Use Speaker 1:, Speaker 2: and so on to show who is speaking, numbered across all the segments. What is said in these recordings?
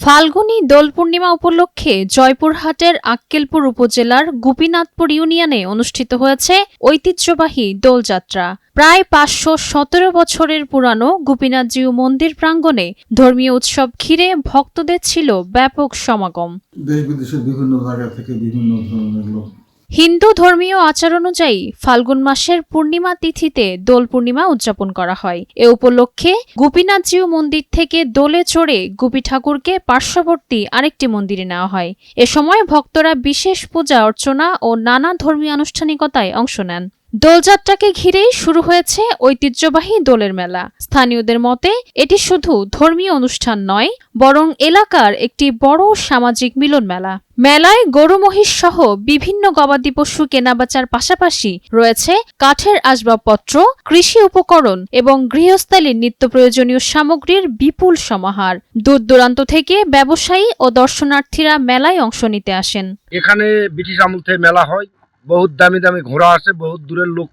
Speaker 1: ফাল্গুনী দোল পূর্ণিমা উপলক্ষে জয়পুরহাটের আক্কেলপুর উপজেলার গোপীনাথপুর ইউনিয়নে অনুষ্ঠিত হয়েছে ঐতিহ্যবাহী দোলযাত্রা। প্রায় ৫১৭ বছরের পুরানো গোপীনাথজিউ মন্দির প্রাঙ্গণে ধর্মীয় উৎসব ঘিরে ভক্তদের ছিল ব্যাপক সমাগম।
Speaker 2: দেশ বিদেশের বিভিন্ন জায়গা থেকে বিভিন্ন ধরনের লোক।
Speaker 1: হিন্দু ধর্মীয় আচার অনুযায়ী ফাল্গুন মাসের পূর্ণিমা তিথিতে দোল পূর্ণিমা উদযাপন করা হয়। এ উপলক্ষে গোপীনাথজিউ মন্দির থেকে দোলে চড়ে গোপী ঠাকুরকে পার্শ্ববর্তী আরেকটি মন্দিরে নেওয়া হয়। এ সময় ভক্তরা বিশেষ পূজা অর্চনা ও নানা ধর্মীয় আনুষ্ঠানিকতায় অংশ নেন। দোলযাত্রাকে ঘিরেই শুরু হয়েছে ঐতিহ্যবাহী দোলের মেলা। স্থানীয়দের মতে এটি শুধু ধর্মীয় অনুষ্ঠান নয়, বরং এলাকার একটি বড় সামাজিক মিলন মেলা। মেলায় গরু মহিষ সহ বিভিন্ন গবাদি পশু কেনাবেচার পাশাপাশি রয়েছে কাঠের আসবাবপত্র, কৃষি উপকরণ এবং গৃহস্থালির নিত্য প্রয়োজনীয় সামগ্রীর বিপুল সমাহার। দূর দূরান্ত থেকে ব্যবসায়ী ও দর্শনার্থীরা মেলায় অংশ নিতে আসেন।
Speaker 3: এখানে ব্রিটিশ আমল থেকে মেলা হয়, বহুত দামি দামি ঘোড়া আসে, বহুত দূরের লোক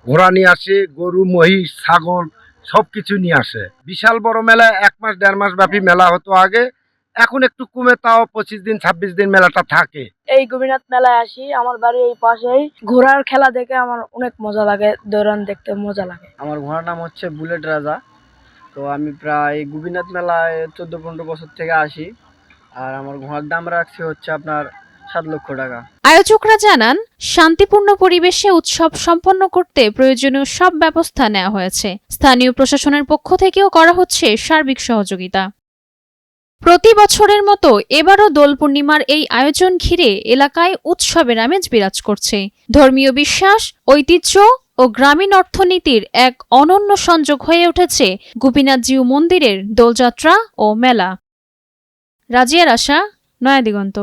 Speaker 3: ঘোড়া নিয়ে আসে, গরু মহিষ ছাগল সবকিছু নিয়ে আসে। বিশাল বড় মেলা, 1 মাস 1.5 মাস ব্যাপী মেলা হতো আগে, এখন একটু কমে, তাও 25 দিন 26 দিন মেলাটা থাকে।
Speaker 4: এই গোপীনাথ মেলায় আসি, আমার বাড়ির এই পাশেই। ঘোড়ার খেলা দেখে আমার অনেক মজা লাগে, দৌড়ান দেখতে মজা লাগে।
Speaker 5: আমার ঘোড়ার নাম হচ্ছে বুলেট রাজা। তো আমি প্রায় গোপীনাথ মেলায় 14-15 বছর থেকে আসি, আর আমার ঘোড়ার দাম রাখছি হচ্ছে আপনার 7 লক্ষ টাকা।
Speaker 1: আয়োজকরা জানান, শান্তিপূর্ণ পরিবেশে উৎসব সম্পন্ন করতে প্রয়োজনীয় সব ব্যবস্থা নেওয়া হয়েছে। স্থানীয় প্রশাসনের পক্ষ থেকেও করা হচ্ছে সার্বিক সহযোগিতা। প্রতি বছরের মতো এবারও দোল পূর্ণিমার এই আয়োজন ঘিরে এলাকায় উৎসবের আমেজ বিরাজ করছে। ধর্মীয় বিশ্বাস, ঐতিহ্য ও গ্রামীণ অর্থনীতির এক অনন্য সংযোগ হয়ে উঠেছে গোপীনাথজিউ মন্দিরের দোলযাত্রা ও মেলা। রাজিয়ার আশা, নয়া দিগন্ত।